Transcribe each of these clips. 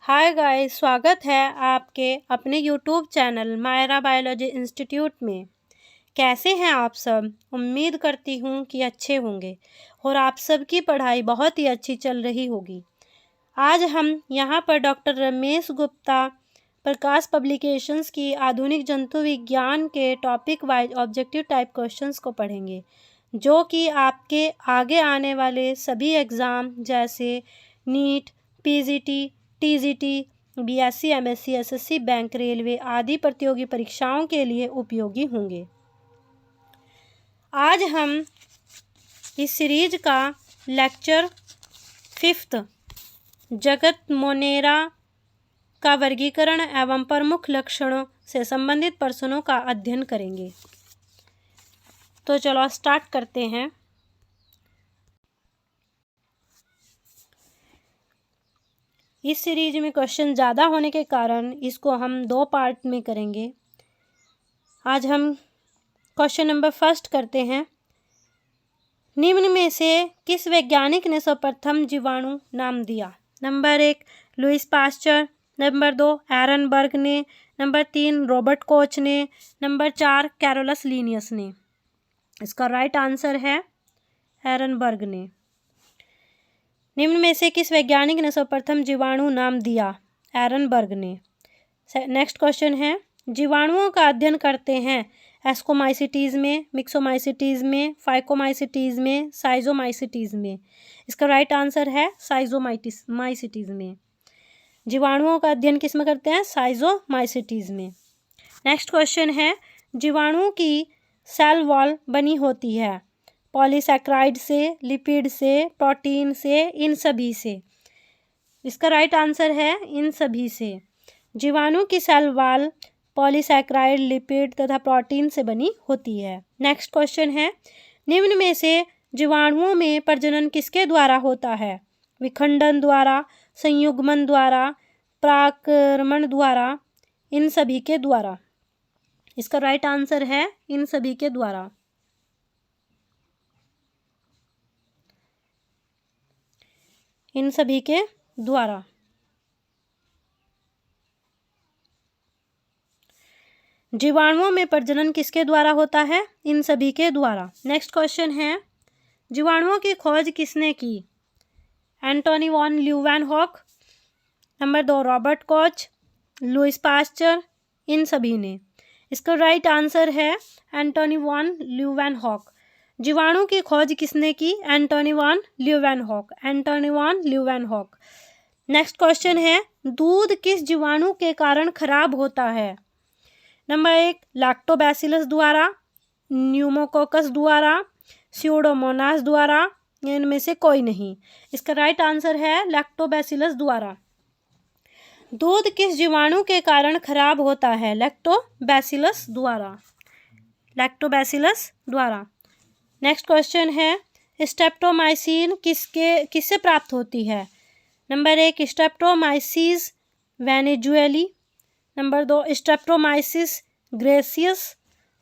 Hi guys, स्वागत है आपके अपने YouTube channel Myra biology institute में। कैसे हैं आप सब? उम्मीद करती हूँ कि अच्छे होंगे और आप सबकी पढ़ाई बहुत ही अच्छी चल रही होगी। आज हम यहाँ पर डॉक्टर रमेश गुप्ता प्रकाश पब्लिकेशंस की आधुनिक जंतु विज्ञान के topic wise objective type questions को पढ़ेंगे, जो कि आपके आगे आने वाले सभी एग्ज़ाम जैसे NEET, PGT, TGT, BSc, MSc, SSC, bank, railway आदि प्रतियोगी परीक्षाओं के लिए उपयोगी होंगे। आज हम इस सीरीज का लेक्चर 5 जगत मोनेरा का वर्गीकरण एवं प्रमुख लक्षणों से संबंधित प्रश्नों का अध्ययन करेंगे। तो चलो स्टार्ट करते हैं। इस सीरीज में क्वेश्चन ज़्यादा होने के कारण इसको हम 2 पार्ट में करेंगे। आज हम क्वेश्चन नंबर 1 करते हैं। निम्न में से किस वैज्ञानिक ने सर्वप्रथम जीवाणु नाम दिया? नंबर 1 लुईस पास्चर, नंबर 2 एरनबर्ग ने, नंबर 3 रॉबर्ट कोच ने, नंबर 4 कैरोलस लीनियस ने। इसका राइट आंसर है एरनबर्ग ने। निम्न में से किस वैज्ञानिक ने सर्वप्रथम जीवाणु नाम दिया? एरनबर्ग ने। नेक्स्ट क्वेश्चन है, जीवाणुओं का अध्ययन करते हैं एस्कोमाइसिटीज़ में, मिक्सोमाइसिटीज़ में, फाइकोमाइसिटीज़ में, साइजोमाइसिटीज़ में। इसका राइट आंसर है साइजोमाइसिटीज़ में। जीवाणुओं का अध्ययन किस में करते हैं? साइजोमाइसिटीज़ में। नेक्स्ट क्वेश्चन है, जीवाणुओं की सेल वॉल बनी होती है पॉलीसैकेराइड से, लिपिड से, प्रोटीन से, इन सभी से। इसका राइट आंसर है इन सभी से। जीवाणु की सेल वॉल पॉलीसैकेराइड, लिपिड तथा प्रोटीन से बनी होती है। नेक्स्ट क्वेश्चन है, निम्न में से जीवाणुओं में प्रजनन किसके द्वारा होता है? विखंडन द्वारा, संयुग्मन द्वारा, परागकण द्वारा, इन सभी के द्वारा। इसका राइट आंसर है इन सभी के द्वारा। इन सभी के द्वारा। जीवाणुओं में प्रजनन किसके द्वारा होता है? इन सभी के द्वारा। नेक्स्ट क्वेश्चन है, जीवाणुओं की खोज किसने की? Antonie van Leeuwenhoek, number 2 Robert Koch, Louis Pasteur, इन सभी ने। इसका राइट आंसर है एंटोनी वॉन ल्यूवेनहॉक। जीवाणु की खोज किसने की? Antonie van Leeuwenhoek. Antony van Leeuwenhoek. Next question है, दूध किस जीवाणु के कारण खराब होता है? नंबर 1 लैक्टोबैसिलस द्वारा, न्यूमोकोकस द्वारा, स्यूडोमोनास द्वारा, इनमें से कोई नहीं। इसका राइट आंसर है लैक्टोबैसिलस द्वारा। दूध किस जीवाणु के कारण खराब होता है? लैक्टोबैसिलस द्वारा। लैक्टोबैसिलस द्वारा। नेक्स्ट क्वेश्चन है, स्ट्रेप्टोमाइसिन किससे प्राप्त होती है? Number 1 Streptomyces venezuelae, number 2 Streptomyces griseus,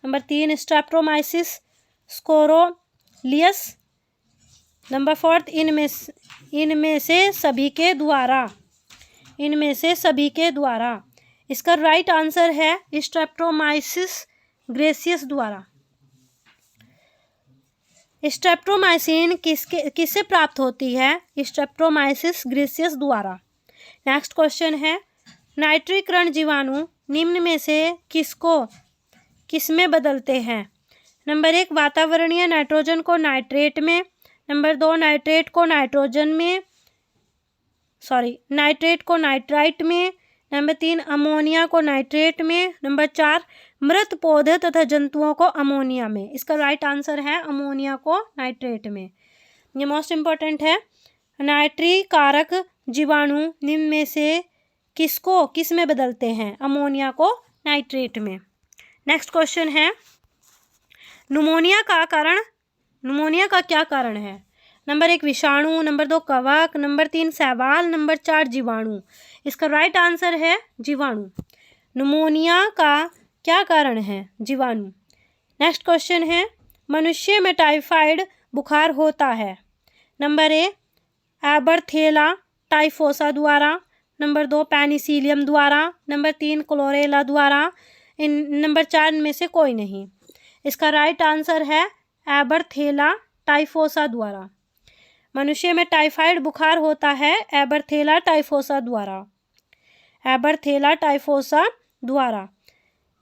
number 3 Streptomyces स्कोरोलियस, नंबर 4 इनमें से सभी के द्वारा। इनमें से सभी के द्वारा। इसका राइट आंसर है स्ट्रेप्टोमाइसिस ग्रेसियस द्वारा। स्ट्रेप्टोमाइसिन किससे प्राप्त होती है? स्ट्रेप्टोमाइसिस ग्रेसियस द्वारा। नेक्स्ट क्वेश्चन है, नाइट्रीकरण जीवाणु निम्न में से किसमें बदलते हैं? नंबर 1 वातावरणीय नाइट्रोजन को नाइट्रेट में, नंबर 2 नाइट्रेट को नाइट्राइट में, नंबर 3 अमोनिया को नाइट्रेट में, नंबर 4 मृत पौधे तथा जंतुओं को अमोनिया में। इसका राइट आंसर है अमोनिया को नाइट्रेट में। ये मोस्ट इम्पोर्टेंट है। नाइट्रीकारक जीवाणु निम्न में से किस में बदलते हैं? अमोनिया को नाइट्रेट में। नेक्स्ट क्वेश्चन है, निमोनिया का क्या कारण है? नंबर 1 विषाणु, नंबर 2 कवक, नंबर 3 शैवाल, नंबर 4 जीवाणु। इसका राइट आंसर है जीवाणु। निमोनिया का क्या कारण है? जीवाणु। नेक्स्ट क्वेश्चन है, मनुष्य में टाइफाइड बुखार होता है? नंबर 1 एबर्थेला टाइफोसा द्वारा, नंबर 2 पेनिसिलियम द्वारा, नंबर 3 क्लोरेला द्वारा, नंबर 4 में से कोई नहीं। इसका राइट आंसर है एबरथेला टाइफोसा द्वारा। मनुष्य में टाइफाइड बुखार होता है एबरथेला टाइफोसा द्वारा, एबरथेला टाइफोसा द्वारा।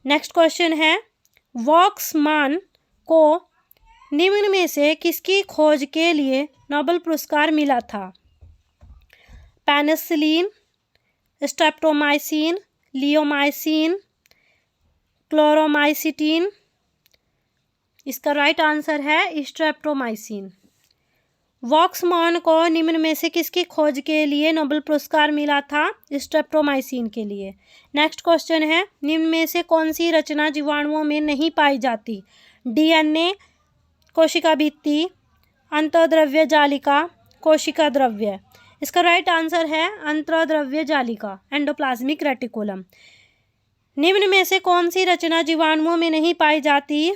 नेक्स्ट क्वेश्चन है, वॉक्समान को निम्न में से किसकी खोज के लिए नोबेल पुरस्कार मिला था? Penicillin, streptomycin, neomycin, chloromycetin. इसका राइट आंसर है स्ट्रेप्टोमाइसिन। वॉक्समान को निम्न में से किसकी खोज के लिए नोबेल पुरस्कार मिला था? स्ट्रेप्टोमाइसिन के लिए। नेक्स्ट क्वेश्चन है, निम्न में से कौन सी रचना जीवाणुओं में नहीं पाई जाती? डीएनए, कोशिका भित्ति, अंतःद्रव्य जालिका, कोशिका द्रव्य। इसका राइट आंसर है अंतःद्रव्य जालिका, एंडोप्लाज्मिक रेटिकुलम। निम्न में से कौन सी रचना जीवाणुओं में नहीं पाई जाती?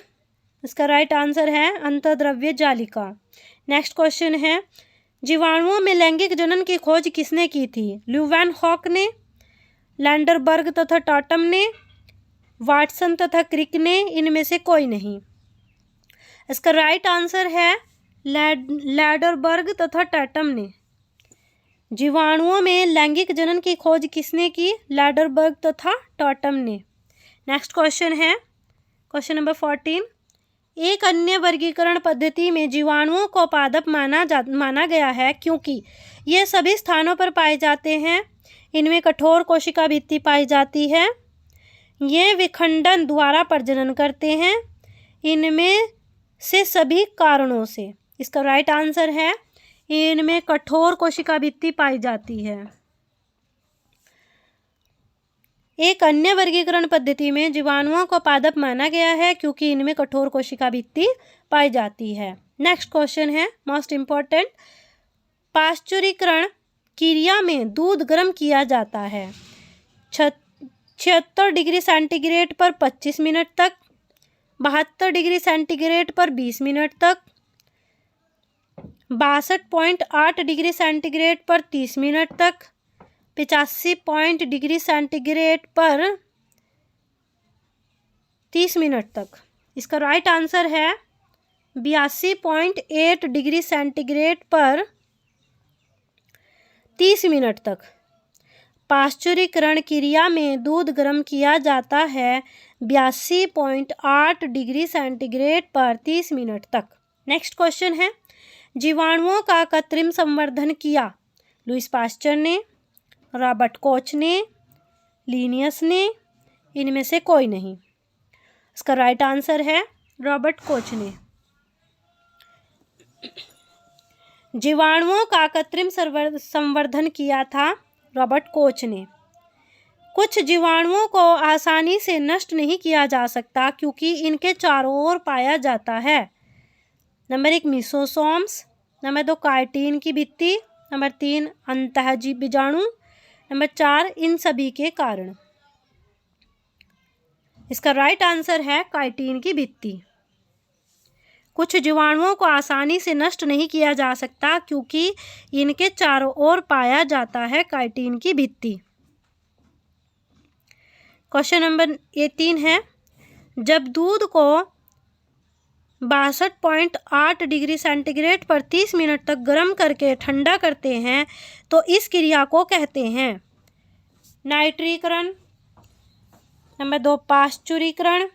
इसका राइट आंसर है अंतःद्रव्य जालिका। नेक्स्ट क्वेश्चन है, जीवाणुओं में लैंगिक जनन की खोज किसने की थी? ल्यूवेनहॉक ने, लैंडरबर्ग तथा टॉटम ने, वाटसन तथा क्रिक ने, इनमें से कोई नहीं। इसका राइट आंसर है लैंडरबर्ग तथा टॉटम ने। जीवाणुओं में लैंगिक जनन की खोज किसने की? लैंडरबर्ग तथा टॉटम ने। नेक्स्ट क्वेश्चन है, क्वेश्चन नंबर 14, एक अन्य वर्गीकरण पद्धति में जीवाणुओं को पादप माना गया है क्योंकि ये सभी स्थानों पर पाए जाते हैं। इनमें कठोर कोशिका भित्ति पाई जाती है। ये विखंडन द्वारा प्रजनन करते हैं। इनमें से सभी कारणों से। इसका राइट आंसर है इनमें कठोर कोशिका भित्ति पाई जाती है। एक अन्य वर्गीकरण पद्धति में जीवाणुओं को पादप माना गया है क्योंकि इनमें कठोर कोशिका भित्ति पाई जाती है। नेक्स्ट क्वेश्चन है मोस्ट इम्पॉर्टेंट, पाश्चुरीकरण क्रिया में दूध गर्म किया जाता है 76 डिग्री सेंटीग्रेड पर 25 मिनट तक, 72 डिग्री सेंटीग्रेड पर 20 मिनट तक, 62.8 डिग्री सेंटीग्रेड पर 30 मिनट तक, 85 डिग्री सेंटीग्रेड पर 30 मिनट तक। इसका राइट आंसर है 82.8 डिग्री सेंटीग्रेड पर 30 मिनट तक। पाश्चुरीकरण क्रिया में दूध गर्म किया जाता है 82.8 डिग्री सेंटीग्रेड पर 30 मिनट तक। नेक्स्ट क्वेश्चन है, जीवाणुओं का कृत्रिम संवर्धन किया लुईस पाश्चर ने, रॉबर्ट कोच ने, लिनियस ने, इनमें से कोई नहीं। इसका राइट आंसर है रॉबर्ट कोच ने। जीवाणुओं का कृत्रिम संवर्धन किया था रॉबर्ट कोच ने। कुछ जीवाणुओं को आसानी से नष्ट नहीं किया जा सकता क्योंकि इनके चारों ओर पाया जाता है। नंबर 1 मीसोसोम्स, नंबर 2 काइटिन की भित्ति, नंबर 3 अंतःजीव बीजाणु, नंबर 4 इन सभी के कारण। इसका राइट आंसर है काइटिन की भित्ति। कुछ जीवाणुओं को आसानी से नष्ट नहीं किया जा सकता क्योंकि इनके चारों ओर पाया जाता है काइटिन की भित्ति। क्वेश्चन नंबर 18 है, जब दूध को 62.8 डिग्री सेंटीग्रेड पर 30 मिनट तक गर्म करके ठंडा करते हैं तो इस क्रिया को कहते हैं नाइट्रीकरण, नंबर 2 पाश्चुरीकरण,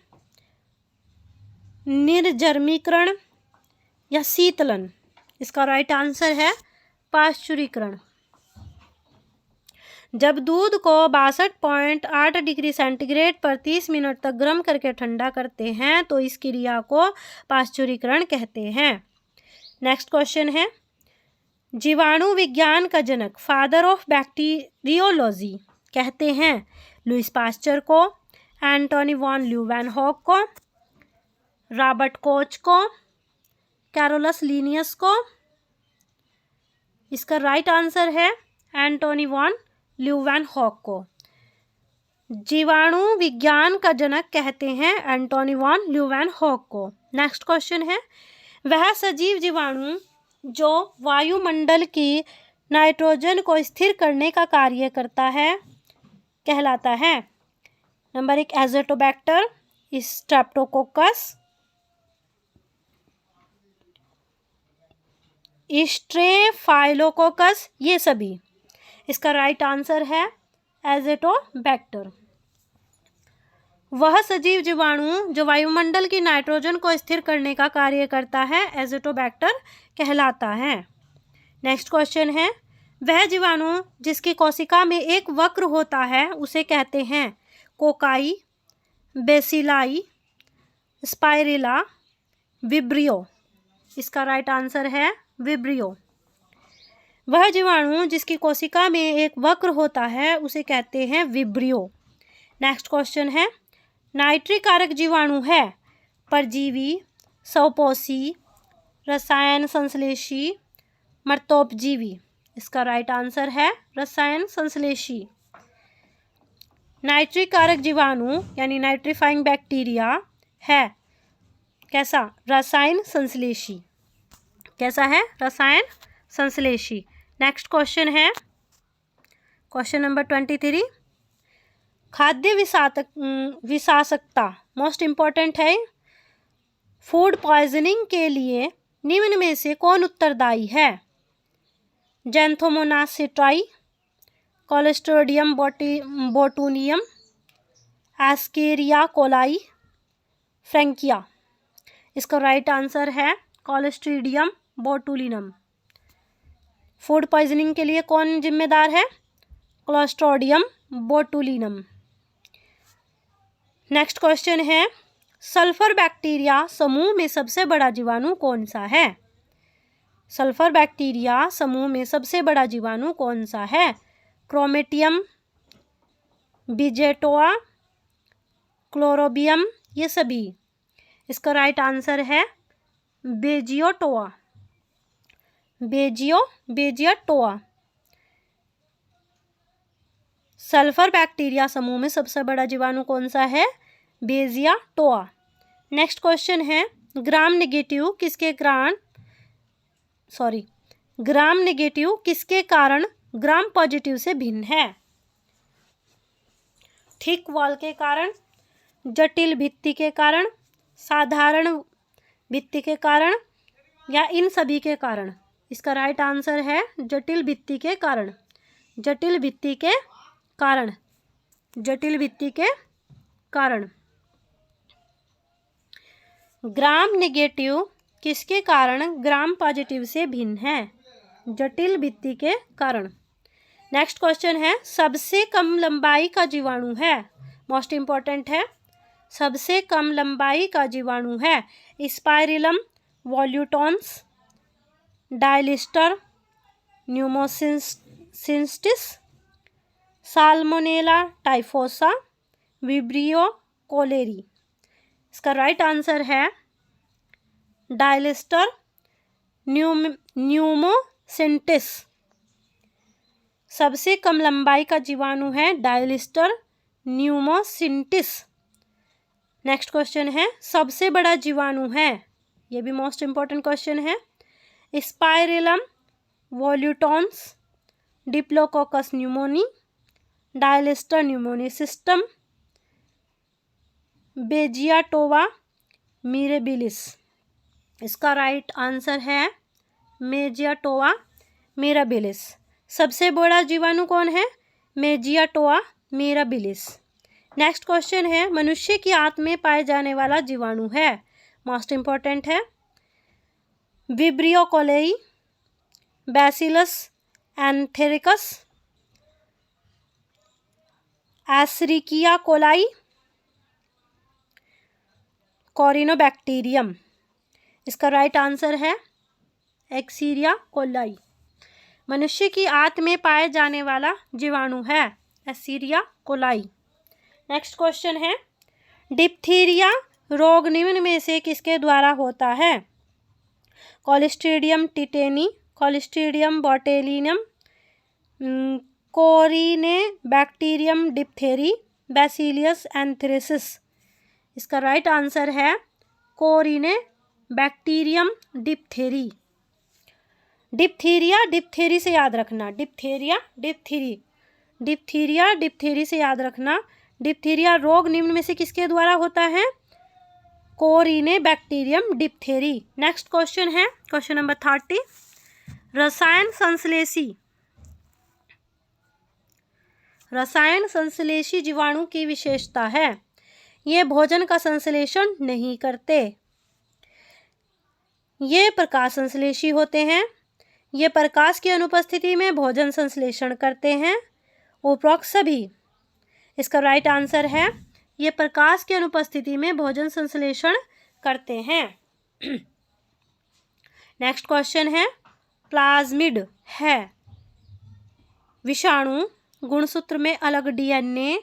निर्जर्मीकरण या शीतलन। इसका राइट आंसर है पाश्चुरीकरण। जब दूध को 62.8 डिग्री सेंटीग्रेड पर 30 मिनट तक गर्म करके ठंडा करते हैं तो इस क्रिया को पाश्चुरीकरण कहते हैं। नेक्स्ट क्वेश्चन है, जीवाणु विज्ञान का जनक फादर ऑफ बैक्टीरियोलॉजी कहते हैं लुईस पाश्चर को, एंटोनी वॉन ल्यूवेनहॉक को, रॉबर्ट कोच को, कैरोलस लिनियस को। इसका राइट आंसर है एंटोनी वॉन ल्यूवेनहॉक को। जीवाणु विज्ञान का जनक कहते हैं एंटोनी वॉन ल्यूवेनहॉक को। नेक्स्ट क्वेश्चन है, वह सजीव जीवाणु जो वायुमंडल की नाइट्रोजन को स्थिर करने का कार्य करता है कहलाता है? नंबर 1 एज़ोटोबैक्टर, स्ट्रेप्टोकोकस, स्ट्रेफाइलोकोकस, ये सभी। इसका राइट आंसर है एज़ोटोबैक्टर। वह सजीव जीवाणु जो वायुमंडल की नाइट्रोजन को स्थिर करने का कार्य करता है एज़ोटोबैक्टर कहलाता है। नेक्स्ट क्वेश्चन है, वह जीवाणु जिसकी कोशिका में एक वक्र होता है उसे कहते हैं? Cocci, bacilli, spirilla, vibrio. इसका राइट आंसर है विब्रियो। वह जीवाणु जिसकी कोशिका में एक वक्र होता है उसे कहते हैं विब्रियो। नेक्स्ट क्वेश्चन है, नाइट्री कारक जीवाणु है? परजीवी, स्वपोषी, रसायन संश्लेषी, मर्तोपजीवी। इसका राइट आंसर है रसायन संश्लेषी। नाइट्री कारक जीवाणु यानी नाइट्रीफाइंग बैक्टीरिया है कैसा? रसायन संश्लेषी। कैसा है? रसायन संश्लेषी। नेक्स्ट क्वेश्चन है क्वेश्चन नंबर 23, खाद्य विषाक्तता मोस्ट इम्पॉर्टेंट है। फूड पॉइजनिंग के लिए निम्न में से कौन उत्तरदायी है? Xanthomonas citri, Clostridium botulinum, Escherichia coli, Frankia. इसका राइट आंसर है क्लोस्ट्रिडियम बोटुलिनम। फूड पॉइजनिंग के लिए कौन जिम्मेदार है? Clostridium botulinum. नेक्स्ट क्वेश्चन है, सल्फर बैक्टीरिया समूह में सबसे बड़ा जीवाणु कौन सा है? सल्फर बैक्टीरिया समूह में सबसे बड़ा जीवाणु कौन सा है? क्रोमेटियम, बिजेटोआ, क्लोरोबियम, ये सभी। इसका राइट आंसर है बेजियोटोआ। बेजियोटोआ। सल्फर बैक्टीरिया समूह में सबसे बड़ा जीवाणु कौन सा है? बेजियोटोआ। नेक्स्ट क्वेश्चन है, ग्राम नेगेटिव किसके कारण ग्राम पॉजिटिव से भिन्न है? थिक वॉल के कारण, जटिल भित्ति के कारण, साधारण भित्ति के कारण, या इन सभी के कारण? इसका राइट आंसर है जटिल भित्ति के कारण। जटिल भित्ति के कारण। जटिल भित्ति के कारण। ग्राम नेगेटिव किसके कारण ग्राम पॉजिटिव से भिन्न है? जटिल भित्ति के कारण। नेक्स्ट क्वेश्चन है, सबसे कम लंबाई का जीवाणु है? मोस्ट इम्पॉर्टेंट है। सबसे कम लंबाई का जीवाणु है spirillum वॉल्यूटॉन्स, डायलिस्टर pneumocystis, salmonella टाइफोसा, vibrio cholerae. इसका राइट आंसर है डायलिस्टर न्यूमोसिस्टिस। सबसे कम लंबाई का जीवाणु है डायलिस्टर न्यूमोसिस्टिस। नेक्स्ट क्वेश्चन है, सबसे बड़ा जीवाणु है? ये भी मोस्ट इम्पॉर्टेंट क्वेश्चन है। Spirillum वॉल्यूटॉन्स, diplococcus pneumoniae, डायलिस्टर pneumoniae system, बेजियोटोआ मिरेबिलिस। इसका राइट आंसर है बेजियोटोआ मिरेबिलिस। सबसे बड़ा जीवाणु कौन है? बेजियोटोआ मिरेबिलिस। नेक्स्ट क्वेश्चन है, मनुष्य की आंत में पाए जाने वाला जीवाणु है? मोस्ट इम्पॉर्टेंट है। Vibrio cholerae, Bacillus anthracis, Escherichia coli, Corynebacterium. इसका राइट आंसर है एक्सीरिया कोलाई। मनुष्य की आंत में पाए जाने वाला जीवाणु है एक्सीरिया कोलाई। नेक्स्ट क्वेश्चन है, डिप्थीरिया रोग निम्न में से किसके द्वारा होता है? Clostridium tetani, Clostridium botulinum, Corynebacterium diphtheriae, Bacillus anthracis. इसका राइट आंसर है कोरिनेबैक्टीरियम डिप्थेरी। डिप्थीरिया डिप्थेरी से याद रखना, डिप्थेरिया डिप्थीरी, डिप्थीरिया डिप्थेरी से याद रखना। डिप्थीरिया रोग निम्न में से किसके द्वारा होता है? Corynebacterium diphtheriae. नेक्स्ट क्वेश्चन है क्वेश्चन नंबर 30। रसायन संश्लेषी जीवाणु की विशेषता है, ये भोजन का संश्लेषण नहीं करते, ये प्रकाश संश्लेषी होते हैं, ये प्रकाश की अनुपस्थिति में भोजन संश्लेषण करते हैं। उपरोक्त सभी। इसका राइट आंसर है ये प्रकाश की अनुपस्थिति में भोजन संश्लेषण करते हैं। नेक्स्ट क्वेश्चन है प्लाज्मिड है विषाणु गुणसूत्र में अलग डीएनए,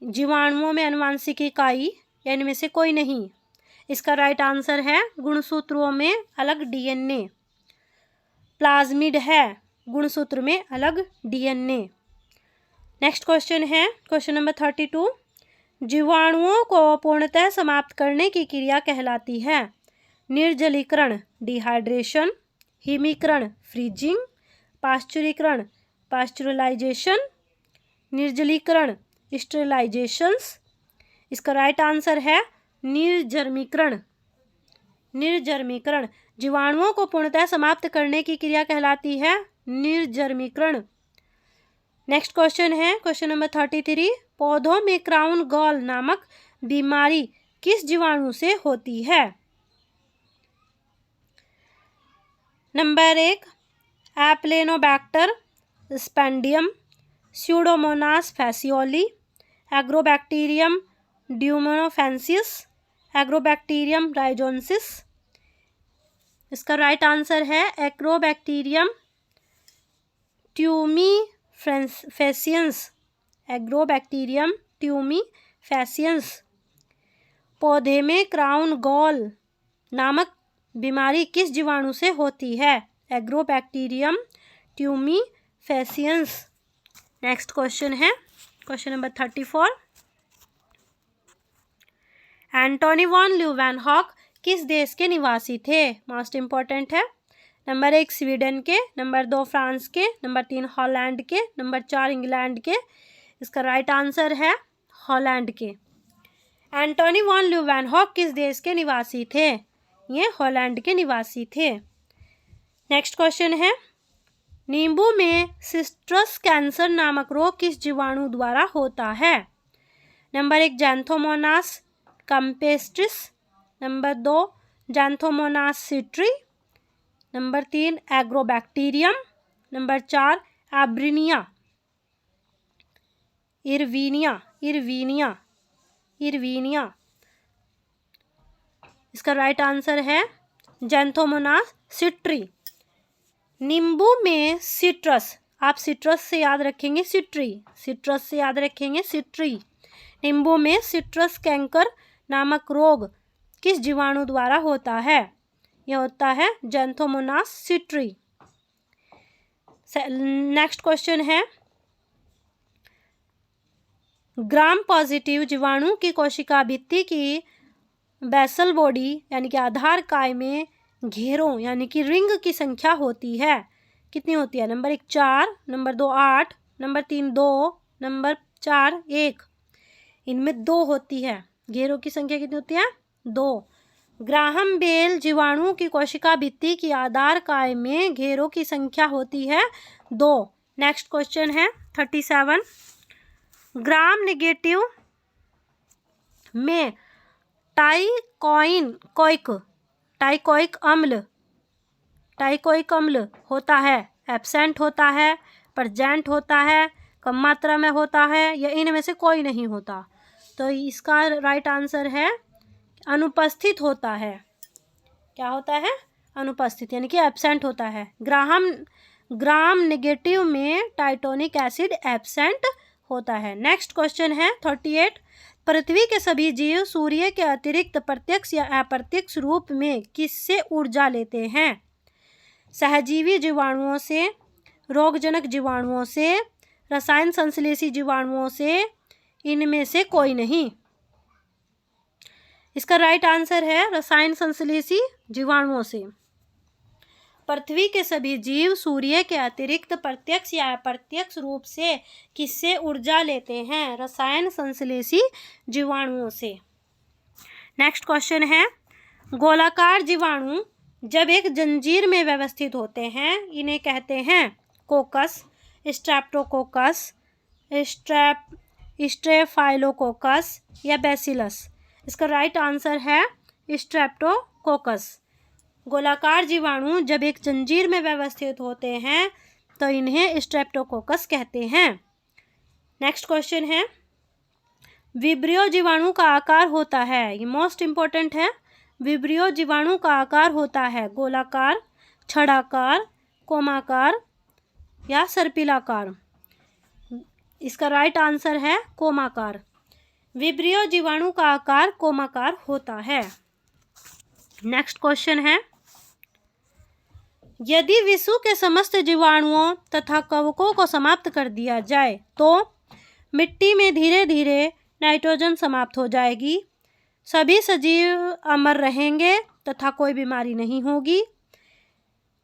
जीवाणुओं में आनुवांशिक इकाई, इनमें से कोई नहीं। इसका राइट आंसर है गुणसूत्रों में अलग डीएनए। प्लाज्मिड है गुणसूत्र में अलग डीएनए। नेक्स्ट क्वेश्चन है क्वेश्चन नंबर 32। जीवाणुओं को पूर्णतः समाप्त करने की क्रिया कहलाती है निर्जलीकरण डिहाइड्रेशन, हिमीकरण फ्रीजिंग, पाश्चुरीकरण पाश्चुरलाइजेशन, निर्जलीकरण स्टेरिलाइजेशंस। इसका राइट आंसर है निर्जर्मीकरण। निर्जर्मीकरण जीवाणुओं को पूर्णतः समाप्त करने की क्रिया कहलाती है निर्जर्मीकरण। नेक्स्ट क्वेश्चन है क्वेश्चन नंबर 33। पौधों में क्राउन गॉल नामक बीमारी किस जीवाणु से होती है? नंबर 1 एप्लेनोबैक्टर स्पेंडियम, Pseudomonas phaseoli, Agrobacterium tumefaciens, Agrobacterium rhizogenes. इसका राइट आंसर है एग्रोबैक्टीरियम ट्यूमीफेसियंस, एग्रोबैक्टीरियम ट्यूमीफेसियंस। पौधे में क्राउन गॉल नामक बीमारी किस जीवाणु से होती है? Agrobacterium tumefaciens. नेक्स्ट क्वेश्चन है question number 34। Antony van Leeuwenhoek किस देश के निवासी थे? मोस्ट इंपॉर्टेंट है। नंबर 1 स्वीडन के, नंबर 2 फ्रांस के, नंबर 3 हॉलैंड के, नंबर 4 इंग्लैंड के। इसका राइट आंसर है हॉलैंड के। एंटोनी वॉन ल्यूवेनहॉक किस देश के निवासी थे? ये हॉलैंड के निवासी थे। नेक्स्ट क्वेश्चन है नींबू में सिट्रस कैंसर नामक रोग किस जीवाणु द्वारा होता है? Number 1 Xanthomonas campestris, number 2 Xanthomonas citri, number 3 Agrobacterium, number 4 Erwinia Erwinia. इसका राइट आंसर है जैंथोमोनास सिट्री। नींबू में सिट्रस, आप सिट्रस से याद रखेंगे सिट्रस से याद रखेंगे सिट्री। नींबू में सिट्रस कैंकर नामक रोग किस जीवाणु द्वारा होता है? यह होता है जैंथोमोनास सिट्री। नेक्स्ट क्वेश्चन है ग्राम पॉजिटिव जीवाणु की कोशिका भित्ति की बेसल बॉडी यानी कि आधार काय में घेरों यानी कि रिंग की संख्या होती है, कितनी होती है? Number 1 4, number 2 8, number 3 2, number 4 1। इनमें 2 होती है। घेरों की संख्या कितनी होती है? 2। ग्राहम बेल जीवाणु की कोशिका भित्ति की आधार काय में घेरों की संख्या होती है 2। नेक्स्ट क्वेश्चन है 37। ग्राम नेगेटिव में टाइकोइक अम्ल होता है, एब्सेंट होता है, प्रेजेंट होता है, कम मात्रा में होता है, या इनमें से कोई नहीं होता? तो इसका राइट आंसर है अनुपस्थित होता है। क्या होता है? अनुपस्थित यानी कि एब्सेंट होता है। ग्राम नेगेटिव में टाइटोनिक एसिड एब्सेंट होता है। नेक्स्ट क्वेश्चन है 38। पृथ्वी के सभी जीव सूर्य के अतिरिक्त प्रत्यक्ष या अप्रत्यक्ष रूप में किससे ऊर्जा लेते हैं? सहजीवी जीवाणुओं से, रोगजनक जीवाणुओं से, रसायन संश्लेषी जीवाणुओं से, इनमें से कोई नहीं। इसका राइट आंसर है रसायन संश्लेषी जीवाणुओं से। पृथ्वी के सभी जीव सूर्य के अतिरिक्त प्रत्यक्ष या अप्रत्यक्ष रूप से किससे ऊर्जा लेते हैं? रसायन संश्लेषी जीवाणुओं से। नेक्स्ट क्वेश्चन है, गोलाकार जीवाणु जब एक जंजीर में व्यवस्थित होते हैं इन्हें कहते हैं कोकस, स्ट्रेप्टोकोकस, स्ट्रेफाइलोकोकस या बैसिलस। इसका राइट आंसर है स्ट्रेप्टोकोकस। गोलाकार जीवाणु जब एक जंजीर में व्यवस्थित होते हैं तो इन्हें स्ट्रेप्टोकोकस कहते हैं। नेक्स्ट क्वेश्चन है, विब्रियो जीवाणु का आकार होता है, ये मोस्ट इंपॉर्टेंट है। विब्रियो जीवाणु का आकार होता है गोलाकार, छड़ाकार, कोमाकार या सर्पिलाकार। इसका राइट आंसर है कोमाकार। विब्रियो जीवाणु का आकार कोमाकार होता है। नेक्स्ट क्वेश्चन है, यदि विश्व के समस्त जीवाणुओं तथा कवकों को समाप्त कर दिया जाए तो मिट्टी में धीरे धीरे नाइट्रोजन समाप्त हो जाएगी, सभी सजीव अमर रहेंगे तथा कोई बीमारी नहीं होगी,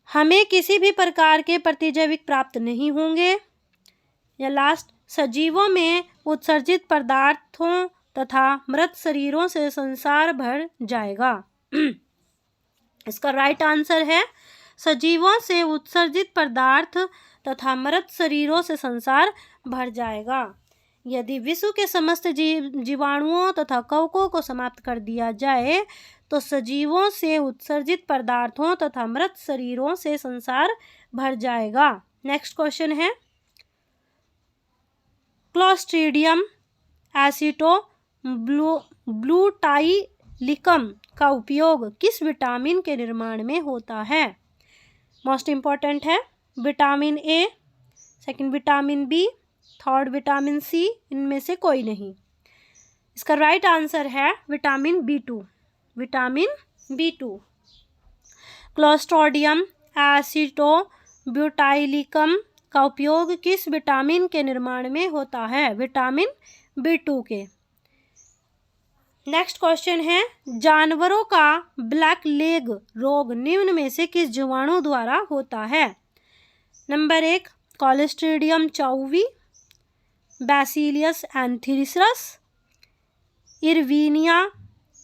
हमें किसी भी प्रकार के प्रतिजैविक प्राप्त नहीं होंगे, या लास्ट, सजीवों में उत्सर्जित पदार्थों तथा मृत शरीरों से संसार भर जाएगा। इसका राइट आंसर है सजीवों से उत्सर्जित पदार्थ तथा मृत शरीरों से संसार भर जाएगा। यदि विश्व के समस्त जीवाणुओं तथा कवकों को समाप्त कर दिया जाए तो सजीवों से उत्सर्जित पदार्थों तथा मृत शरीरों से संसार भर जाएगा। नेक्स्ट क्वेश्चन है, क्लोस्ट्रीडियम एसिटोब्यूटाइलिकम का उपयोग किस विटामिन के निर्माण में होता है? मोस्ट इंपॉर्टेंट है, vitamin A, second vitamin B, third vitamin C, इनमें से कोई नहीं। इसका राइट आंसर है vitamin B two. Vitamin B two. Clostridium acetobutylicum का उपयोग किस विटामिन के निर्माण में होता है? विटामिन बी2 के। नेक्स्ट क्वेश्चन है, जानवरों का ब्लैक लेग रोग निम्न में से किस जीवाणु द्वारा होता है? Number 1 Clostridium chauvoei, Bacillus anthracis, Erwinia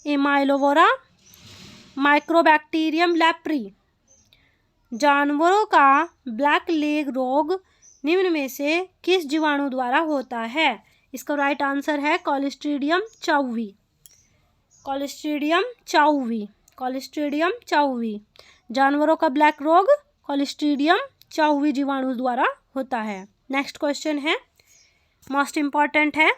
amylovora, Mycobacterium leprae. जानवरों का ब्लैक लेग रोग निम्न में से किस जीवाणु द्वारा होता है? इसका राइट आंसर है क्लोस्ट्रीडियम चाउवी। क्लोस्ट्रीडियम चाउवी। क्लोस्ट्रीडियम चाउवी। जानवरों का ब्लैक रोग क्लोस्ट्रीडियम चाउवी जीवाणु द्वारा होता है। नेक्स्ट क्वेश्चन है, मोस्ट इंपॉर्टेंट है,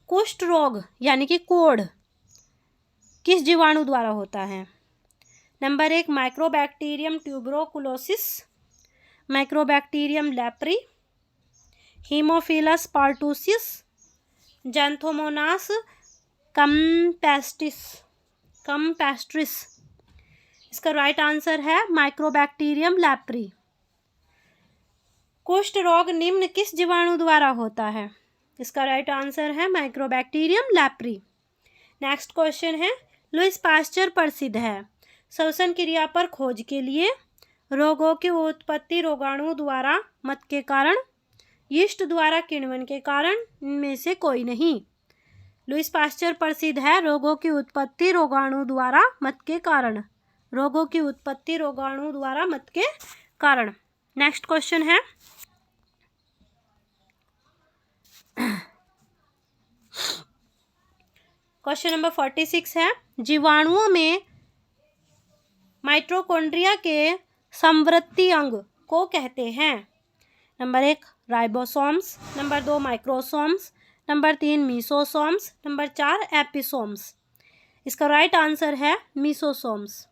कुष्ठ रोग यानी कि कोढ़ किस जीवाणु द्वारा होता है? Number 1 Mycobacterium tuberculosis, Mycobacterium leprae, Haemophilus pertussis, Xanthomonas campestris. इसका राइट आंसर है माइक्रोबैक्टीरियम लेप्री। कुष्ठ रोग निम्न किस जीवाणु द्वारा होता है? इसका राइट आंसर है माइक्रोबैक्टीरियम लेप्री। नेक्स्ट क्वेश्चन है, लुईस पास्चर प्रसिद्ध है श्वसन क्रिया पर खोज के लिए, रोगों की उत्पत्ति रोगाणु द्वारा, मत के कारण, यीस्ट द्वारा किण्वन के कारण, इनमें से कोई नहीं। लुईस पास्चर प्रसिद्ध है रोगों की उत्पत्ति रोगाणु द्वारा, मत के कारण। रोगों की उत्पत्ति रोगाणु द्वारा, मत के कारण। नेक्स्ट क्वेश्चन है, क्वेश्चन नंबर 46 है, जीवाणुओं में माइटोकॉन्ड्रिया के समवर्ती अंग को कहते हैं? Number 1 ribosomes, number 2 microsomes, number 3 mesosomes, number 4 episomes. इसका राइट आंसर है मीसोसोम्स।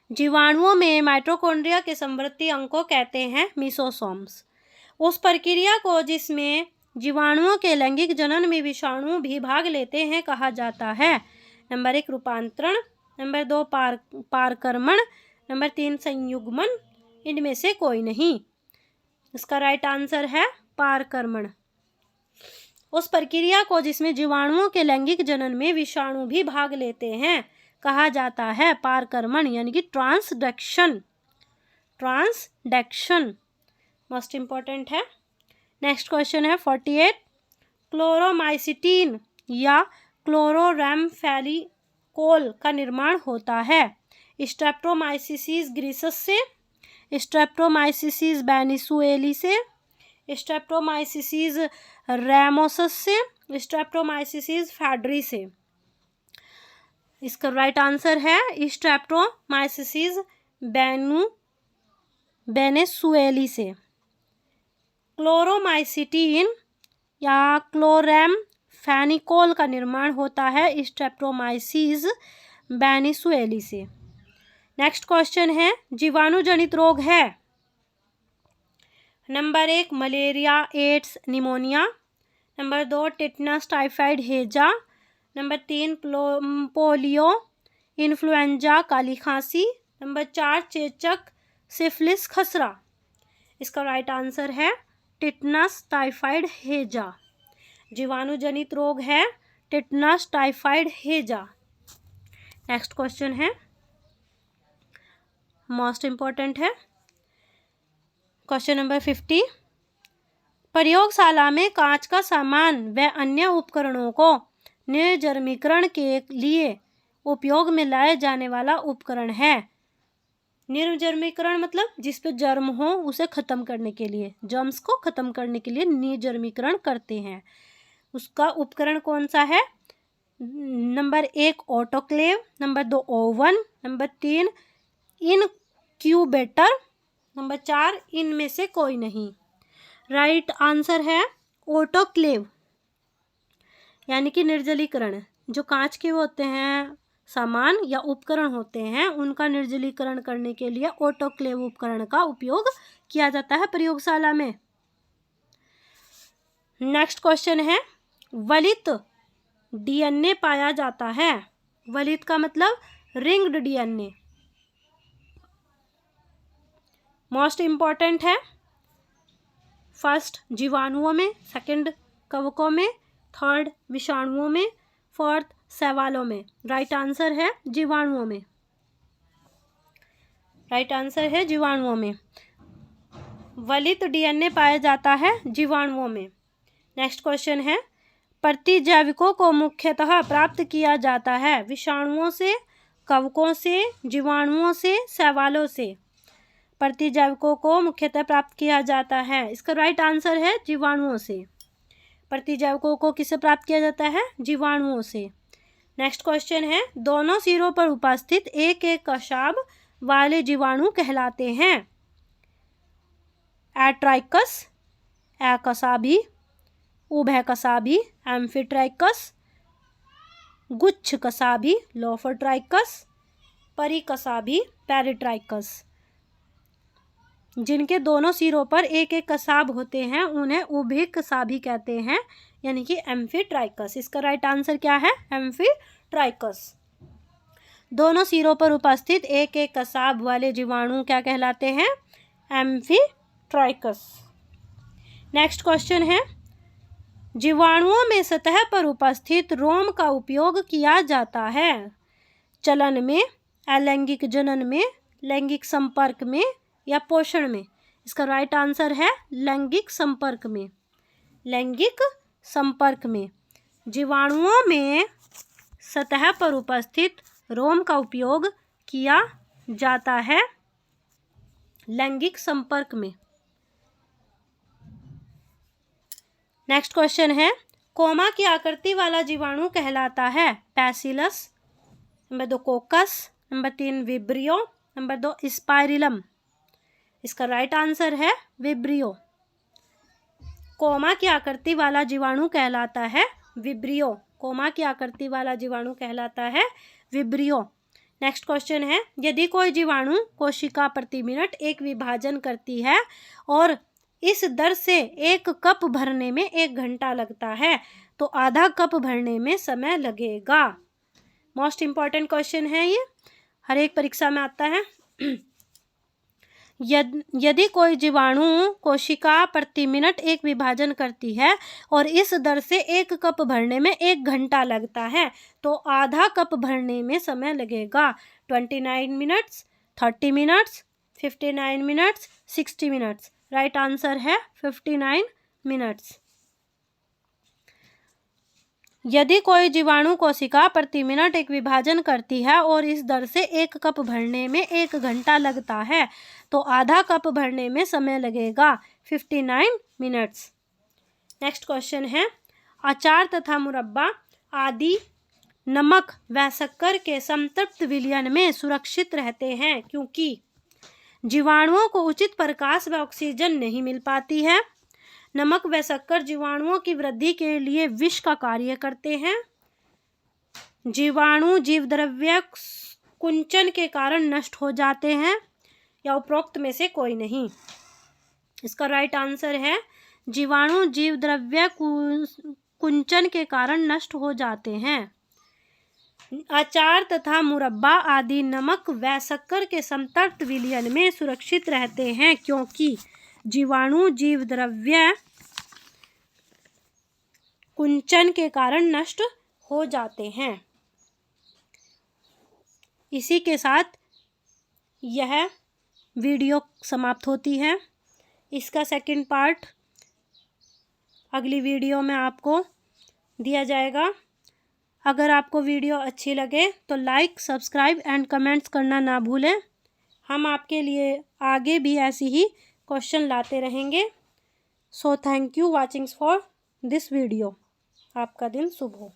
जीवाणुओं में माइटोकॉन्ड्रिया के समवर्ती अंग को कहते हैं मीसोसोम्स। उस प्रक्रिया को जिसमें जीवाणुओं के लैंगिक जनन में विषाणु भी भाग लेते हैं कहा जाता है? नंबर 1 रूपांतरण, नंबर 2 पारकर्मण, नंबर 3 संयुग्मन, इनमें से कोई नहीं। इसका राइट आंसर है पारकर्मण। उस प्रक्रिया को जिसमें जीवाणुओं के लैंगिक जनन में विषाणु भी भाग लेते हैं कहा जाता है पारकर्मण यानी कि ट्रांसडक्शन। मोस्ट इंपॉर्टेंट है। नेक्स्ट क्वेश्चन है 48। क्लोरोमाइसिटीन या क्लोरोरैम्फेनिकोल का निर्माण होता है स्ट्रेप्टोमाइसिस ग्रीसस से, स्ट्रेप्टोमाइसिस बेनिसुएली से, स्ट्रेप्टोमाइसिस रैमोसस से, स्ट्रेप्टोमाइसिस फेडरी से। इसका राइट आंसर है स्ट्रेप्टोमाइसिस बेनिसुएली से। क्लोरोमाइसिटीन या क्लोरैम्फेनिकोल का निर्माण होता है स्ट्रेप्टोमाइसिस बेनिसुएली से। नेक्स्ट क्वेश्चन है जीवाणु जनित रोग है। Number 1 malaria, AIDS, pneumonia. Number 2 tetanus, typhoid, हैजा। नंबर 3 पोलियो, इन्फ्लुएंजा, काली खांसी। नंबर 4 चेचक, सिफिलिस, खसरा। इसका राइट आंसर है टिटनस, टाइफाइड, हैजा। जीवाणु जनित रोग है टिटनस, टाइफाइड, हैजा। नेक्स्ट क्वेश्चन है मोस्ट इंपॉर्टेंट है क्वेश्चन नंबर 50। प्रयोगशाला में कांच का सामान व अन्य उपकरणों को निर्जमीकरण के लिए उपयोग में लाए जाने वाला उपकरण है। निर्जमीकरण मतलब जिस पे जर्म हो उसे खत्म करने के लिए, जर्म्स को खत्म करने के लिए निर्जमीकरण करते हैं। उसका उपकरण कौन सा है? Number 1 autoclave, number 2 oven, number 3 incubator, number 4 इनमें से कोई नहीं। राइट आंसर है ऑटोक्लेव यानी कि निर्जलीकरण। जो कांच के होते हैं सामान या उपकरण होते हैं उनका निर्जलीकरण करने के लिए ऑटोक्लेव उपकरण का उपयोग किया जाता है प्रयोगशाला में। नेक्स्ट क्वेश्चन है वलित डीएनए पाया जाता है। वलित का मतलब रिंग्ड डीएनए। मोस्ट इंपॉर्टेंट है। फर्स्ट जीवाणुओं में, सेकंड कवकों में, थर्ड विषाणुओं में, फोर्थ शैवालों में। राइट आंसर है जीवाणुओं में। राइट आंसर है जीवाणुओं में। वलित डीएनए पाया जाता है जीवाणुओं में। नेक्स्ट क्वेश्चन है प्रतिजैविकों को मुख्यतः प्राप्त किया जाता है विषाणुओं से, कवकों से, जीवाणुओं से, शैवालों से। प्रतिजैविकों को मुख्यतः प्राप्त किया जाता है। इसका राइट आंसर है जीवाणुओं से। प्रतिजैविकों को किससे प्राप्त किया जाता है? जीवाणुओं से। नेक्स्ट क्वेश्चन है दोनों सिरों पर उपस्थित एक एक कशाब वाले जीवाणु कहलाते हैं। एट्राइकस, एकसाभी, उभयकसाभी, एम्फीट्राइकस, गुच्छकसाभी, लोफोट्राइकस, परिकसाभी, पेरिट्राइकस। जिनके दोनों सिरों पर एक एक कसाब होते हैं उन्हें उभयकसाभी कहते हैं यानी कि एम्फीट्राइकस। इसका राइट आंसर क्या है? एम्फीट्राइकस। दोनों सिरों पर उपस्थित एक एक कसाब वाले जीवाणु क्या कहलाते हैं? एम्फीट्राइकस। नेक्स्ट क्वेश्चन है जीवाणुओं में सतह पर उपस्थित रोम का उपयोग किया जाता है चलन में, अलैंगिक जनन में, लैंगिक संपर्क में या पोषण में। इसका राइट आंसर है लैंगिक संपर्क में। लैंगिक संपर्क में जीवाणुओं में सतह पर उपस्थित रोम का उपयोग किया जाता है लैंगिक संपर्क में। नेक्स्ट क्वेश्चन है कोमा की आकृति वाला जीवाणु कहलाता है bacillus, number 2 कोकस, number 3 vibrio, number 2 spirillum. इसका राइट आंसर है विब्रियो। कोमा की आकृति वाला जीवाणु कहलाता है विब्रियो। कोमा की आकृति वाला जीवाणु कहलाता है विब्रियो। नेक्स्ट क्वेश्चन है यदि कोई जीवाणु कोशिका प्रति मिनट एक विभाजन करती है और इस दर से 1 कप भरने में 1 घंटा लगता है तो आधा कप भरने में समय लगेगा। मोस्ट इंपॉर्टेंट क्वेश्चन है ये, हर एक परीक्षा में आता है। यदि कोई जीवाणु कोशिका प्रति मिनट एक विभाजन करती है और इस दर से 1 कप भरने में 1 घंटा लगता है तो आधा कप भरने में समय लगेगा 29 minutes, 30 minutes, 59 minutes, 60 minutes. Right answer है 59 मिनट्स। यदि कोई जीवाणु कोशिका प्रति मिनट एक विभाजन करती है और इस दर से 1 कप भरने में 1 घंटा लगता है तो आधा कप भरने में समय लगेगा 59 मिनट्स। नेक्स्ट क्वेश्चन है, अचार तथा मुरब्बा आदि नमक व शक्कर के संतृप्त विलयन में सुरक्षित रहते हैं क्योंकि जीवाणुओं को उचित प्रकाश व ऑक्सीजन नहीं मिल पाती है। नमक व शक्कर जीवाणुओं की वृद्धि के लिए विष का कार्य करते हैं। जीवाणु जीवद्रव्य कुंचन के कारण नष्ट हो जाते हैं, या उपरोक्त में से कोई नहीं। इसका राइट आंसर है जीवाणु जीवद्रव्य कुंचन के कारण नष्ट हो जाते हैं। अचार तथा मुरब्बा आदि नमक व शक्कर के संतृप्त विलयन में सुरक्षित रहते हैं क्योंकि जीवाणु जीवद्रव्य कुंचन के कारण नष्ट हो जाते हैं। इसी के साथ यह वीडियो समाप्त होती है। इसका सेकंड पार्ट अगली वीडियो में आपको दिया जाएगा। अगर आपको वीडियो अच्छी लगे तो लाइक, सब्सक्राइब एंड कमेंट्स करना ना भूलें। हम आपके लिए आगे भी ऐसी ही क्वेश्चन लाते रहेंगे। So thank you watching for this video. आपका दिन शुभ हो।